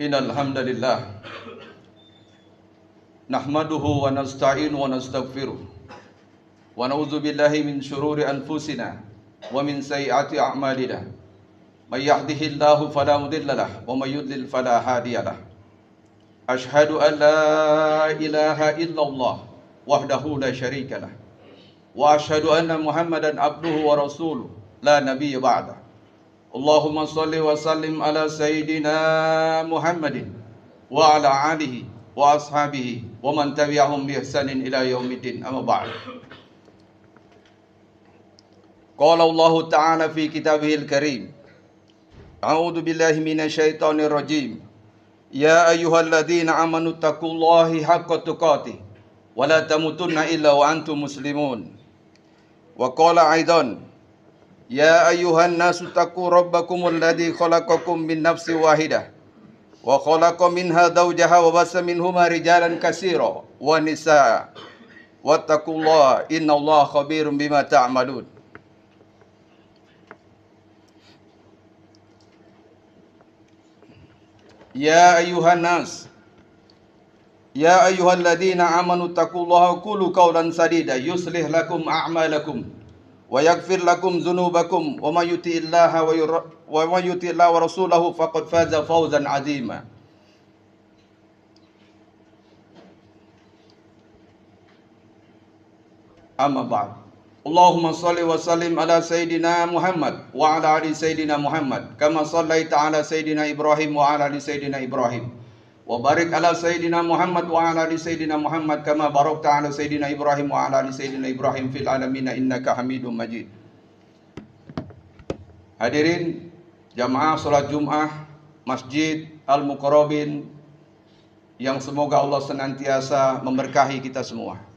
Innal hamdalillah nahmaduhu wa nasta'inu wa nastaghfiruh wa na'udzu billahi min shururi anfusina wa min sayyiati a'malina. May yahdihillahu fala mudilla lahu wa may yudlil fala hadiya lahu. Ashhadu an la ilaha illallah wahdahu la syarika lahu wa ashhadu anna Muhammadan abduhu wa rasuluh la nabiyya ba'da. Allahumma salli wa sallim ala sayyidina Muhammadin wa ala alihi wa ashabihi wa man tabi'ahum bi ihsanin ila yaumiddin, amma ba'd. Qala Allah ta'ala fi kitabihil karim, a'udzu billahi minasy syaithanir rajim. Ya ayyuhalladzina amanu taqullaha haqqa tuqatih wa la tamutunna illa wa antum muslimun. Wa qala aidan, ya ayyuhan nasu taqu rabbakumul ladzi khalaqakum min nafsin wahidah wa khalaqa minha zawjaha wa bassa minhuma rijalan katsira wa nisaa wattaqullaha innallaha khabirum bima ta'malun. Ya ayyuhan nas, ya ayyuhalladzina amanu taqullaha qulu qawlan sadida yuslih lakum a'malakum wa yaghfir lakum dzunubakum wa may yuti'illaha wa rasulahu faqad faza fawzan 'azima. Amma ba'd. Allahumma salli wa sallim ala sayyidina Muhammad wa ala ali sayyidina Muhammad kama sallaita ala sayyidina Ibrahim wa ala ali sayyidina Ibrahim wa barik ala sayyidina Muhammad wa ala ali sayyidina Muhammad kama barakta ala sayyidina Ibrahim wa ala ali sayyidina Ibrahim fil alamin innaka Hamidum Majid. Hadirin jamaah salat Jumat Masjid Al-Muqarrabin yang semoga Allah senantiasa memberkahi kita semua.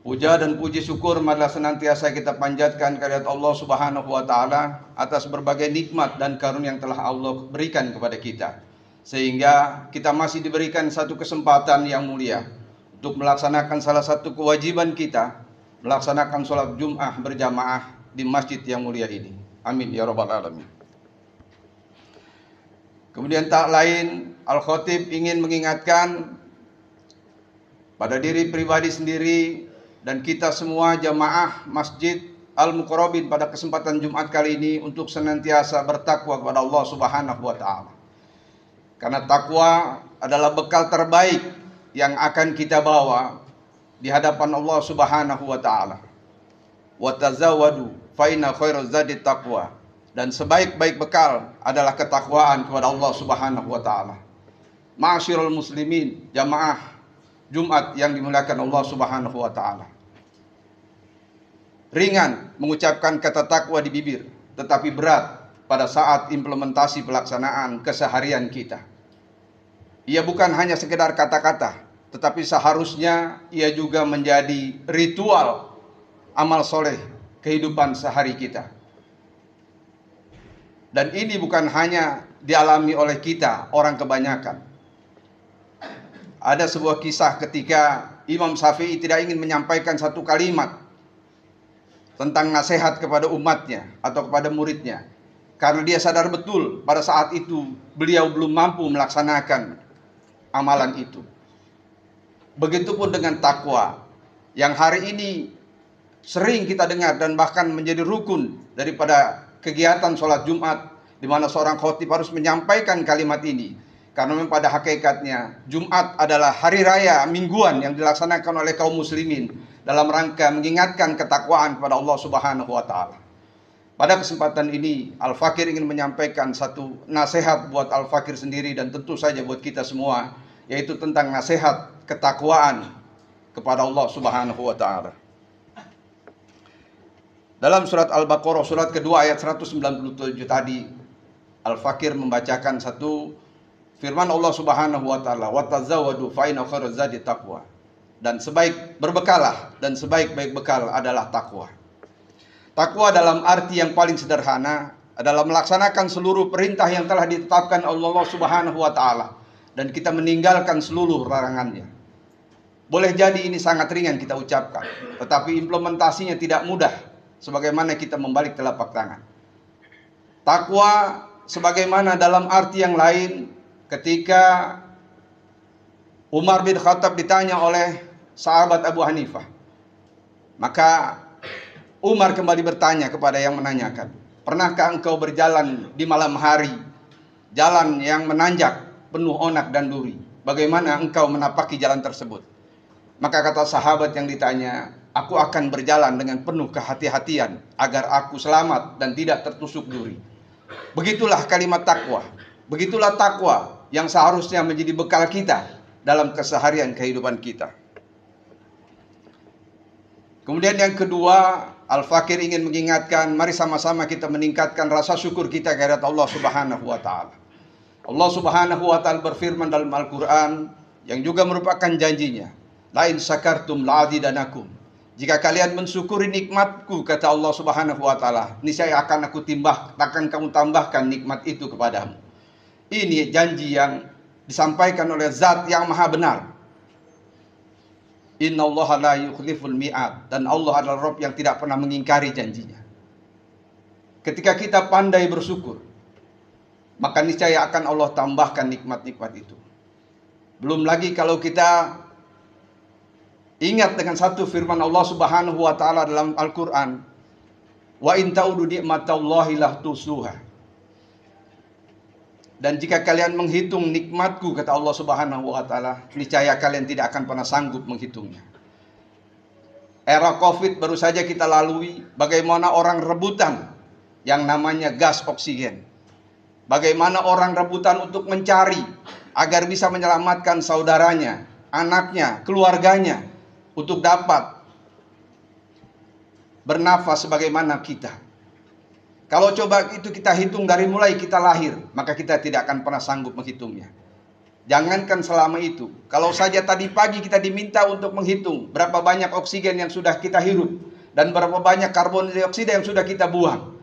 Puja dan puji syukur marilah senantiasa kita panjatkan kehadirat Allah Subhanahu wa taala atas berbagai nikmat dan karunia yang telah Allah berikan kepada kita, sehingga kita masih diberikan satu kesempatan yang mulia untuk melaksanakan salah satu kewajiban kita, melaksanakan sholat Jumat berjamaah di masjid yang mulia ini. Amin ya rabbal alamin. Kemudian tak lain, Al-Khatib ingin mengingatkan pada diri pribadi sendiri dan kita semua jamaah Masjid Al-Muqarrabin pada kesempatan Jumat kali ini untuk senantiasa bertakwa kepada Allah Subhanahu wa taala. Karena takwa adalah bekal terbaik yang akan kita bawa di hadapan Allah Subhanahu wa taala. Wa tazawwadu fa inna khairaz zadi taqwa. Dan sebaik-baik bekal adalah ketakwaan kepada Allah Subhanahu wa taala. Ma'asyiral muslimin, jamaah Jumat yang dimuliakan Allah Subhanahu wa taala. Ringan mengucapkan kata takwa di bibir, tetapi berat pada saat implementasi pelaksanaan keseharian kita. Ia bukan hanya sekedar kata-kata, tetapi seharusnya ia juga menjadi ritual amal soleh kehidupan sehari kita. Dan ini bukan hanya dialami oleh kita, orang kebanyakan. Ada sebuah kisah ketika Imam Syafi'i tidak ingin menyampaikan satu kalimat tentang nasihat kepada umatnya atau kepada muridnya, karena dia sadar betul pada saat itu beliau belum mampu melaksanakan amalan itu. Begitupun dengan takwa yang hari ini sering kita dengar dan bahkan menjadi rukun daripada kegiatan sholat Jumat, di mana seorang khatib harus menyampaikan kalimat ini. Karena memang pada hakikatnya Jumat adalah hari raya mingguan yang dilaksanakan oleh kaum muslimin dalam rangka mengingatkan ketakwaan kepada Allah Subhanahu wa taala. Pada kesempatan ini Al-Fakir ingin menyampaikan satu nasihat buat Al-Fakir sendiri dan tentu saja buat kita semua, yaitu tentang nasihat ketakwaan kepada Allah Subhanahu wa taala. Dalam surat Al-Baqarah surat kedua ayat 197 tadi, Al-Fakir membacakan satu firman Allah Subhanahu wa taala, "Wa tazawwadu fa inna khairaz zadi taqwa." Dan berbekalah dan sebaik-baik bekal adalah takwa. Takwa dalam arti yang paling sederhana adalah melaksanakan seluruh perintah yang telah ditetapkan Allah Subhanahu wa taala dan kita meninggalkan seluruh larangannya. Boleh jadi ini sangat ringan kita ucapkan, tetapi implementasinya tidak mudah sebagaimana kita membalik telapak tangan. Takwa sebagaimana dalam arti yang lain ketika Umar bin Khattab ditanya oleh sahabat Abu Hanifah, maka Umar kembali bertanya kepada yang menanyakan, pernahkah engkau berjalan di malam hari, jalan yang menanjak, penuh onak dan duri? Bagaimana engkau menapaki jalan tersebut? Maka kata sahabat yang ditanya, aku akan berjalan dengan penuh kehati-hatian agar aku selamat dan tidak tertusuk duri. Begitulah kalimat takwa. Begitulah takwa yang seharusnya menjadi bekal kita dalam keseharian kehidupan kita. Kemudian yang kedua, Al-Fakir ingin mengingatkan, mari sama-sama kita meningkatkan rasa syukur kita kehadirat Allah Subhanahu wa taala. Allah Subhanahu wa taala berfirman dalam Al-Qur'an yang juga merupakan janjinya, la in syakartum la'azidanakum. Jika kalian mensyukuri nikmatku, kata Allah Subhanahu wa taala, niscaya akan kamu tambahkan nikmat itu kepadamu. Ini janji yang disampaikan oleh zat yang maha benar. Innallaha la yukhliful mi'ad, dan Allah adalah Rabb yang tidak pernah mengingkari janjinya. Ketika kita pandai bersyukur, maka niscaya akan Allah tambahkan nikmat-nikmat itu. Belum lagi kalau kita ingat dengan satu firman Allah Subhanahu wa taala dalam Al-Qur'an, wa in ta'udu ni'matallahi la tuhsuha. Dan jika kalian menghitung nikmatku, kata Allah Subhanahu wa taala, niscaya kalian tidak akan pernah sanggup menghitungnya. Era Covid baru saja kita lalui, bagaimana orang rebutan yang namanya gas oksigen. Bagaimana orang rebutan untuk mencari agar bisa menyelamatkan saudaranya, anaknya, keluarganya, untuk dapat bernafas sebagaimana kita. Kalau coba itu kita hitung dari mulai kita lahir, maka kita tidak akan pernah sanggup menghitungnya. Jangankan selama itu, kalau saja tadi pagi kita diminta untuk menghitung berapa banyak oksigen yang sudah kita hirup dan berapa banyak karbon dioksida yang sudah kita buang,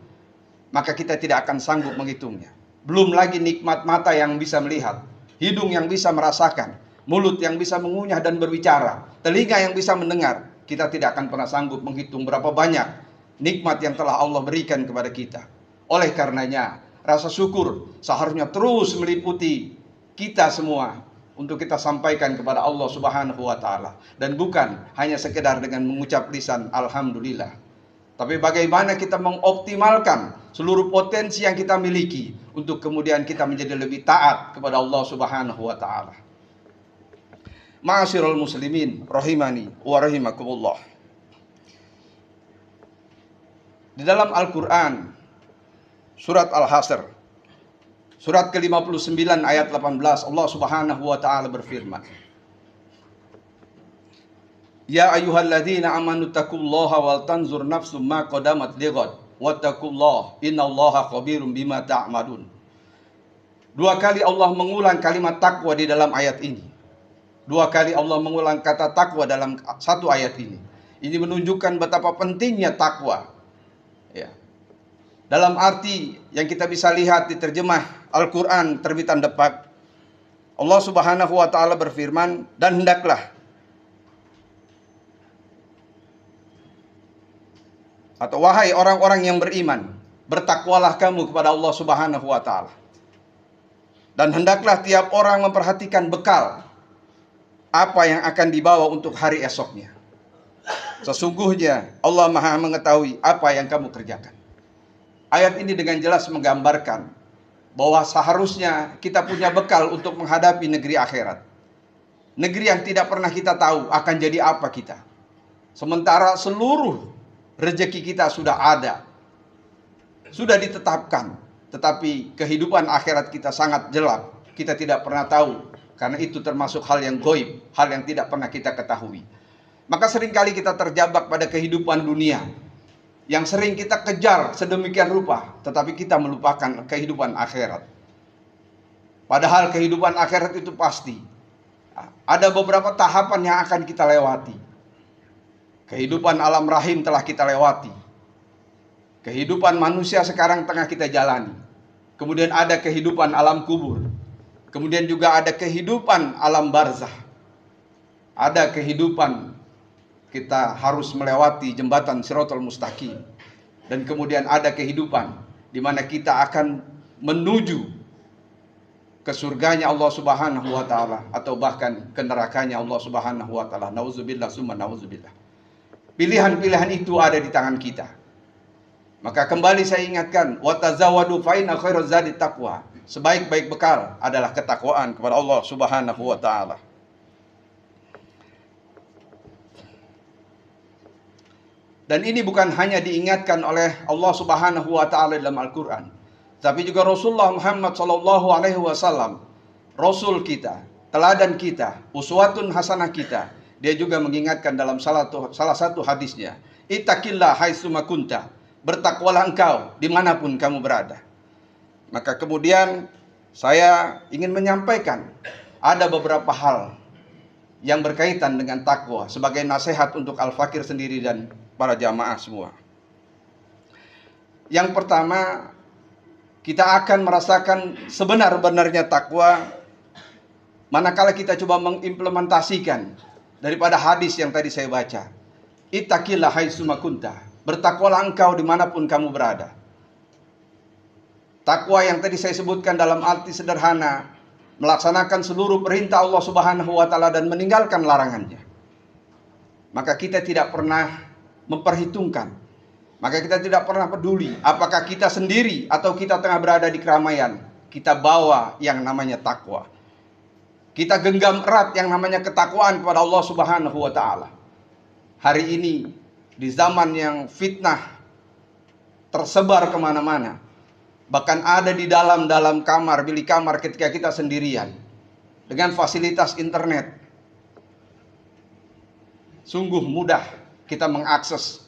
maka kita tidak akan sanggup menghitungnya. Belum lagi nikmat mata yang bisa melihat, hidung yang bisa merasakan, mulut yang bisa mengunyah dan berbicara, telinga yang bisa mendengar. Kita tidak akan pernah sanggup menghitung berapa banyak nikmat yang telah Allah berikan kepada kita. Oleh karenanya, rasa syukur seharusnya terus meliputi kita semua untuk kita sampaikan kepada Allah Subhanahu wa taala, dan bukan hanya sekedar dengan mengucap lisan alhamdulillah, tapi bagaimana kita mengoptimalkan seluruh potensi yang kita miliki untuk kemudian kita menjadi lebih taat kepada Allah Subhanahu wa taala. Ma'asyiral muslimin rahimani wa rahimakumullah. Di dalam Al-Quran, surat Al-Hasr, surat ke-59 ayat 18, Allah Subhanahu wa ta'ala berfirman, ya ayyuhalladzina amanu taqullaha wal tanzur nafsum ma qadamat lighad wattaqullaha innallaha khabirum bima ta'malun. Dua kali Allah mengulang kalimat takwa di dalam ayat ini. Dua kali Allah mengulang kata takwa dalam satu ayat ini. Ini menunjukkan betapa pentingnya takwa. Ya. Dalam arti yang kita bisa lihat di terjemah Al-Quran terbitan Depak, Allah Subhanahu wa ta'ala berfirman, dan hendaklah atau wahai orang-orang yang beriman, bertakwalah kamu kepada Allah Subhanahu wa ta'ala. Dan hendaklah tiap orang memperhatikan bekal apa yang akan dibawa untuk hari esoknya. Sesungguhnya Allah Maha mengetahui apa yang kamu kerjakan. Ayat ini dengan jelas menggambarkan bahwa seharusnya kita punya bekal untuk menghadapi negeri akhirat. Negeri yang tidak pernah kita tahu akan jadi apa kita. Sementara seluruh rezeki kita sudah ada, sudah ditetapkan. Tetapi kehidupan akhirat kita sangat gelap. Kita tidak pernah tahu, karena itu termasuk hal yang gaib, hal yang tidak pernah kita ketahui. Maka seringkali kita terjebak pada kehidupan dunia yang sering kita kejar sedemikian rupa, tetapi kita melupakan kehidupan akhirat. Padahal kehidupan akhirat itu pasti ada beberapa tahapan yang akan kita lewati. Kehidupan alam rahim telah kita lewati. Kehidupan manusia sekarang tengah kita jalani. Kemudian ada kehidupan alam kubur. Kemudian juga ada kehidupan alam barzah. Ada kehidupan kita harus melewati jembatan Shiratal Mustaqim. dan kemudian ada kehidupan di mana kita akan menuju ke surganya Allah Subhanahu wa taala atau bahkan ke nerakanya Allah Subhanahu wa taala. Nauzubillah summa nauzubillah. Pilihan-pilihan itu ada di tangan kita. Maka kembali saya ingatkan, wa tazawwadu fa inna khairaz zadi taqwa. Sebaik-baik bekal adalah ketakwaan kepada Allah Subhanahu wa taala. Dan ini bukan hanya diingatkan oleh Allah Subhanahu wa taala dalam Al-Qur'an, tapi juga Rasulullah Muhammad sallallahu alaihi wasallam, Rasul kita, teladan kita, uswatun hasanah kita. Dia juga mengingatkan dalam salah satu hadisnya, ittaqillah haitsuma kunta. Bertakwalah engkau dimanapun kamu berada. Maka kemudian saya ingin menyampaikan ada beberapa hal yang berkaitan dengan takwa sebagai nasihat untuk Al-Fakir sendiri dan para jamaah semua. Yang pertama, kita akan merasakan sebenar-benarnya takwa manakala kita coba mengimplementasikan daripada hadis yang tadi saya baca. Ittaqillah haitsuma kunta. Bertakwalah engkau dimanapun kamu berada. Takwa yang tadi saya sebutkan dalam arti sederhana, melaksanakan seluruh perintah Allah Subhanahu wa taala dan meninggalkan larangannya. Maka kita tidak pernah memperhitungkan, maka kita tidak pernah peduli apakah kita sendiri atau kita tengah berada di keramaian. Kita bawa yang namanya takwa. Kita genggam erat yang namanya ketakwaan kepada Allah Subhanahu wa taala. Hari ini di zaman yang fitnah tersebar kemana-mana, bahkan ada di dalam kamar, bilik kamar ketika kita sendirian, dengan fasilitas internet, sungguh mudah kita mengakses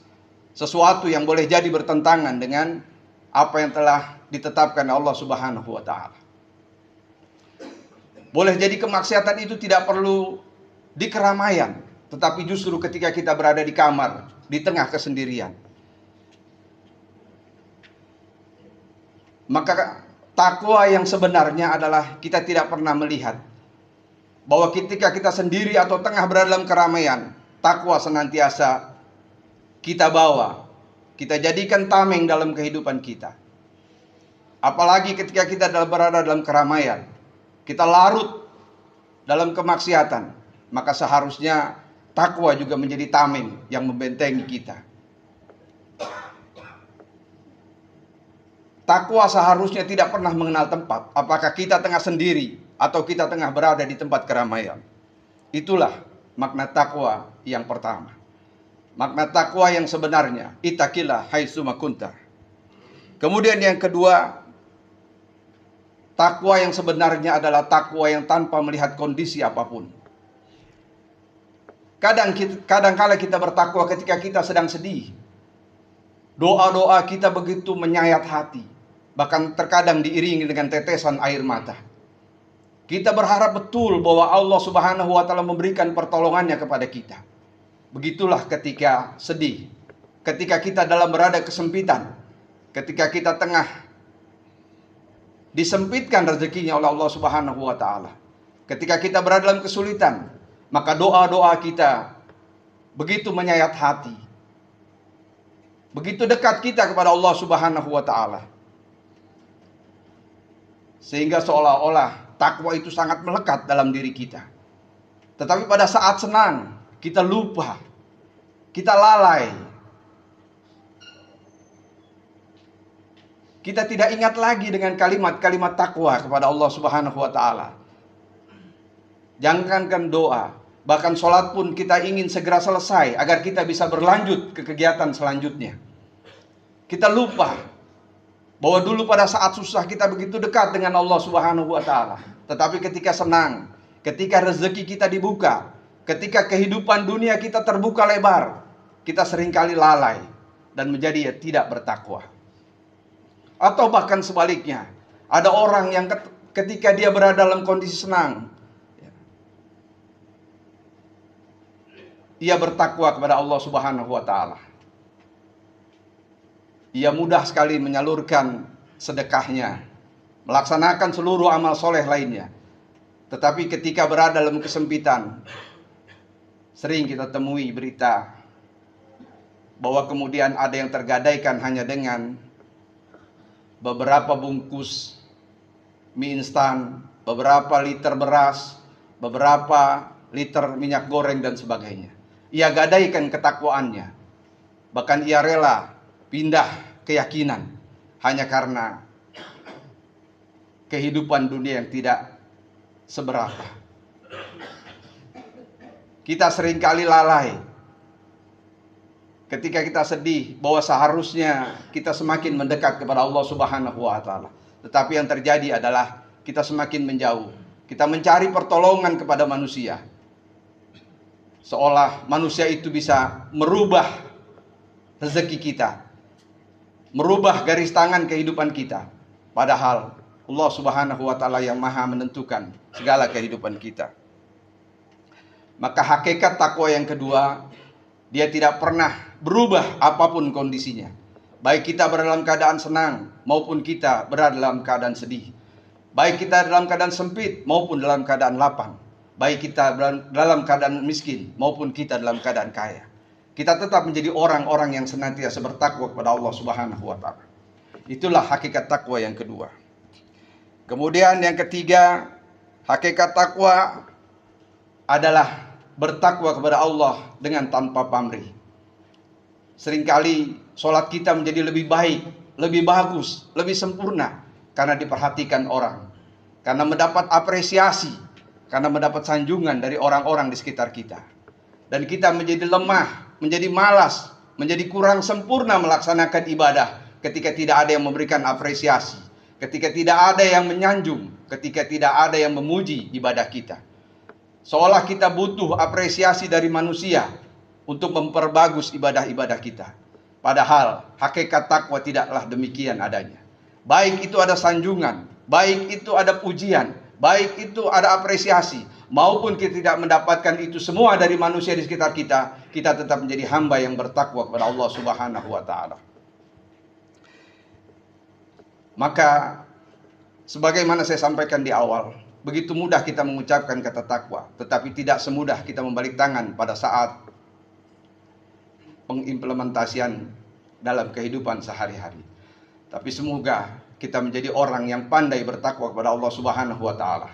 sesuatu yang boleh jadi bertentangan dengan apa yang telah ditetapkan Allah Subhanahu wa taala. Boleh jadi kemaksiatan itu tidak perlu di keramaian, tetapi justru ketika kita berada di kamar, di tengah kesendirian. Maka takwa yang sebenarnya adalah kita tidak pernah melihat bahwa ketika kita sendiri atau tengah berada dalam keramaian, takwa senantiasa kita bawa, kita jadikan tameng dalam kehidupan kita. Apalagi ketika kita berada dalam keramaian, kita larut dalam kemaksiatan, maka seharusnya takwa juga menjadi tameng yang membentengi kita. Takwa seharusnya tidak pernah mengenal tempat, apakah kita tengah sendiri atau kita tengah berada di tempat keramaian. Itulah makna takwa yang pertama. Makna takwa yang sebenarnya, ittaqillah haitsuma kunta. Kemudian yang kedua, takwa yang sebenarnya adalah takwa yang tanpa melihat kondisi apapun. Kadang-kala kita bertakwa ketika kita sedang sedih. Doa-doa kita begitu menyayat hati, bahkan terkadang diiringi dengan tetesan air mata. Kita berharap betul bahwa Allah Subhanahu wa taala memberikan pertolongannya kepada kita. Begitulah ketika sedih, ketika kita dalam berada kesempitan, ketika kita tengah disempitkan rezekinya oleh Allah Subhanahu wa taala. Ketika kita berada dalam kesulitan, maka doa-doa kita begitu menyayat hati. Begitu dekat kita kepada Allah Subhanahu wa taala. Sehingga seolah-olah takwa itu sangat melekat dalam diri kita. Tetapi pada saat senang, kita lupa. Kita lalai. Kita tidak ingat lagi dengan kalimat-kalimat takwa kepada Allah Subhanahu wa taala. Jangankan doa, bahkan sholat pun kita ingin segera selesai agar kita bisa berlanjut ke kegiatan selanjutnya. Kita lupa bahwa dulu pada saat susah kita begitu dekat dengan Allah Subhanahu wa taala. Tetapi ketika senang, ketika rezeki kita dibuka, ketika kehidupan dunia kita terbuka lebar, kita seringkali lalai dan menjadi tidak bertakwa. Atau bahkan sebaliknya, ada orang yang ketika dia berada dalam kondisi senang, ia bertakwa kepada Allah Subhanahu wa taala. Ia mudah sekali menyalurkan sedekahnya, melaksanakan seluruh amal soleh lainnya. Tetapi ketika berada dalam kesempitan, sering kita temui berita bahwa kemudian ada yang tergadaikan hanya dengan beberapa bungkus mie instan, beberapa liter beras, beberapa liter minyak goreng dan sebagainya. Ia gadaikan ketakwaannya. Bahkan ia rela pindah keyakinan hanya karena kehidupan dunia yang tidak seberapa. Kita seringkali lalai ketika kita sedih bahwa seharusnya kita semakin mendekat kepada Allah Subhanahu wa taala. Tetapi yang terjadi adalah kita semakin menjauh. Kita mencari pertolongan kepada manusia. Seolah manusia itu bisa merubah rezeki kita, merubah garis tangan kehidupan kita. Padahal Allah Subhanahu wa taala yang Maha menentukan segala kehidupan kita. Maka hakikat takwa yang kedua, dia tidak pernah berubah apapun kondisinya. Baik kita berada dalam keadaan senang maupun kita berada dalam keadaan sedih. Baik kita dalam keadaan sempit maupun dalam keadaan lapang. Baik kita dalam keadaan miskin maupun kita dalam keadaan kaya. Kita tetap menjadi orang-orang yang senantiasa bertakwa kepada Allah Subhanahu wa taala. Itulah hakikat takwa yang kedua. Kemudian yang ketiga, hakikat takwa adalah bertakwa kepada Allah dengan tanpa pamrih. Seringkali sholat kita menjadi lebih baik, lebih bagus, lebih sempurna karena diperhatikan orang, karena mendapat apresiasi, karena mendapat sanjungan dari orang-orang di sekitar kita. Dan kita menjadi lemah, menjadi malas, menjadi kurang sempurna melaksanakan ibadah ketika tidak ada yang memberikan apresiasi, ketika tidak ada yang menyanjung, ketika tidak ada yang memuji ibadah kita. Seolah kita butuh apresiasi dari manusia untuk memperbagus ibadah-ibadah kita. Padahal hakikat takwa tidaklah demikian adanya. Baik itu ada sanjungan, baik itu ada pujian, baik itu ada apresiasi, maupun kita tidak mendapatkan itu semua dari manusia di sekitar kita, kita tetap menjadi hamba yang bertakwa kepada Allah Subhanahu wa taala. Maka sebagaimana saya sampaikan di awal, begitu mudah kita mengucapkan kata takwa, tetapi tidak semudah kita membalik tangan pada saat pengimplementasian dalam kehidupan sehari-hari. Tapi semoga kita menjadi orang yang pandai bertakwa kepada Allah Subhanahu wa taala,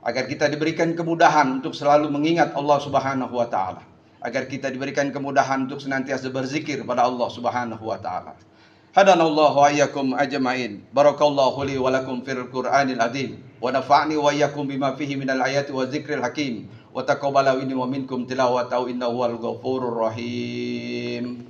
agar kita diberikan kemudahan untuk selalu mengingat Allah Subhanahu wa taala, agar kita diberikan kemudahan untuk senantiasa berzikir kepada Allah Subhanahu wa taala. Hadanallahu wa iyyakum ajmain. Barakallahu li wa lakum fil Qur'anil azim. Wa nafa'ni wa iyyakum bima fihi minal ayati wa dzikril hakim. Wa taqabbala minni wa minkum tilawatahu innahu wal ghafurur rahim.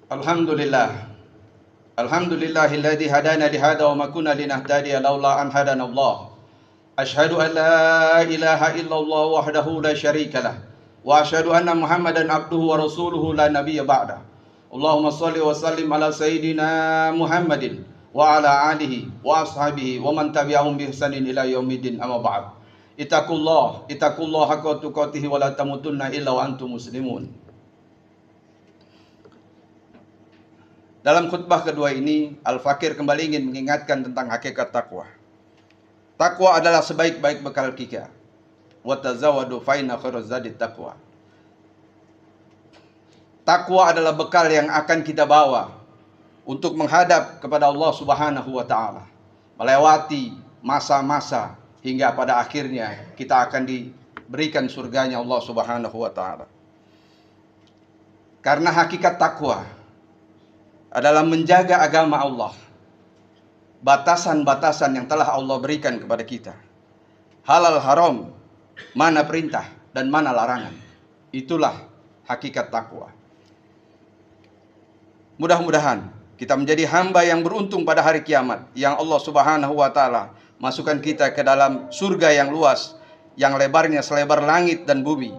Alhamdulillah. Alhamdulillahilladzi hadana li hada wa ma kunna linahtadiya laula an hadanallah. Asyhadu an la ilaha illallah wahdahu la syarika lah wa asyhadu anna Muhammadan abduhu wa rasuluhu la nabiyya ba'da. Allahumma shalli wa sallim ala sayyidina Muhammadin wa ala alihi wa ashabihi wa man tabi'ahum bi ihsanin ila yaumiddin amma ba'd. Ittaqullah haqqa tuqatih wa la tamutunna illa wa antum muslimun. Dalam khutbah kedua ini, Al-Fakir kembali ingin mengingatkan tentang hakikat takwa. Takwa adalah sebaik-baik bekal kita. Wa tazawwadu fa inna khairaz zadi taqwa. Takwa adalah bekal yang akan kita bawa untuk menghadap kepada Allah Subhanahu wa taala, melewati masa-masa hingga pada akhirnya kita akan diberikan surganya Allah Subhanahu wa taala. Karena hakikat takwa adalah menjaga agama Allah, batasan-batasan yang telah Allah berikan kepada kita, halal haram, mana perintah dan mana larangan. Itulah hakikat takwa. Mudah-mudahan kita menjadi hamba yang beruntung pada hari kiamat, yang Allah Subhanahu wa taala masukkan kita ke dalam surga yang luas, yang lebarnya selebar langit dan bumi.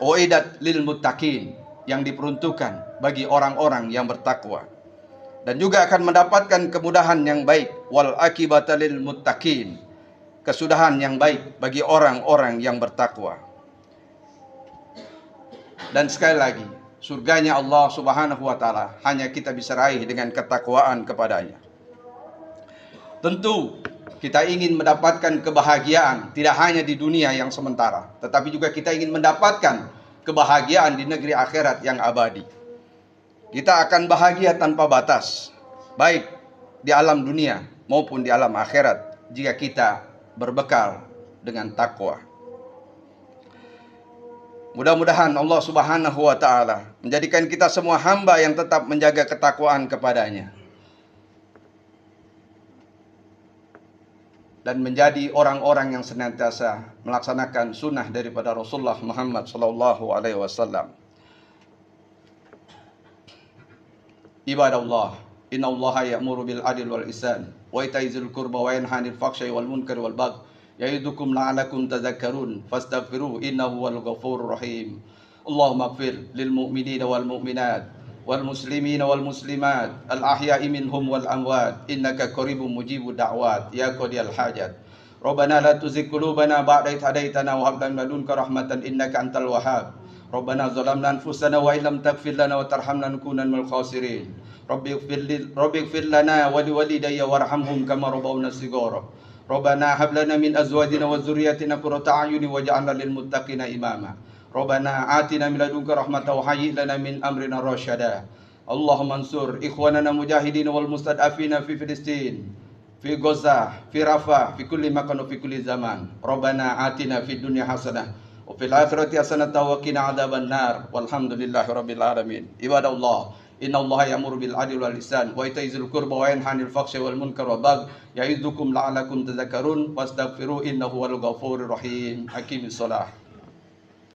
Uiddat lil muttaqin, yang diperuntukkan bagi orang-orang yang bertakwa, dan juga akan mendapatkan kemudahan yang baik. Wal akibata lil muttaqin, kesudahan yang baik bagi orang-orang yang bertakwa. Dan sekali lagi, surganya Allah Subhanahu wa taala hanya kita bisa raih dengan ketakwaan kepadanya. Tentu kita ingin mendapatkan kebahagiaan tidak hanya di dunia yang sementara, tetapi juga kita ingin mendapatkan kebahagiaan di negeri akhirat yang abadi. Kita akan bahagia tanpa batas, baik di alam dunia maupun di alam akhirat, jika kita berbekal dengan takwa. Mudah-mudahan Allah Subhanahu wa taala menjadikan kita semua hamba yang tetap menjaga ketakwaan kepadanya dan menjadi orang-orang yang senantiasa melaksanakan sunnah daripada Rasulullah Muhammad sallallahu alaihi wasallam. Ibadallah, innallaha ya'muru bil adli wal ihsan wa ita'i dzil qurba wa yanha 'anil fahsya'i wal munkari wal baghi ya'idukum la'alakum tadhakkarun fastaghfiruhu innahu huwal ghafurur rahim. Allahumma ighfir lil mu'minina wal mu'minat wal muslimina wal muslimat al ahya'i minhum wal amwat innaka qaribun mujibud da'wat ya qadiyal hajat. Rabbana la tuzigh qulubana ba'da idh hadaitana wa hab lana min ladunka rahmatan innaka antal wahhab. Rabbana zalamna anfusana wa illam taghfir lana wa tarhamna lanakunanna minal khasirin. Rabbi ighfir lana wa liwalidayya warhamhum kama rabbawna shighara. Rabbana hab lana min azwajina wa dzurriyyatina qurrata a'yunin waj'alna lil muttaqina imama. Rabbana atina min ladunka rahmatan wa hayyi' lana min amrina rasyada. Allahumma ansur ikhwanana mujahidin wal mustad'afina fi Filistin, fi Gaza, fi Rafah, fi kulli makan wa fi kulli zaman. Rabbana atina fid dunya hasanah wa fil akhirati hasanah wa qina adzabannar. Walhamdulillahi rabbil alamin. Ibadallah, innallaha ya'muru bil adli wal ihsan wa ita'i dzil qurba wa yanha 'anil fahsya'i wal munkari wal baghi ya'idukum la'alakum tadhakkarun wastaghfiru innahu huwal ghafurur rahim. Aqimis shalah.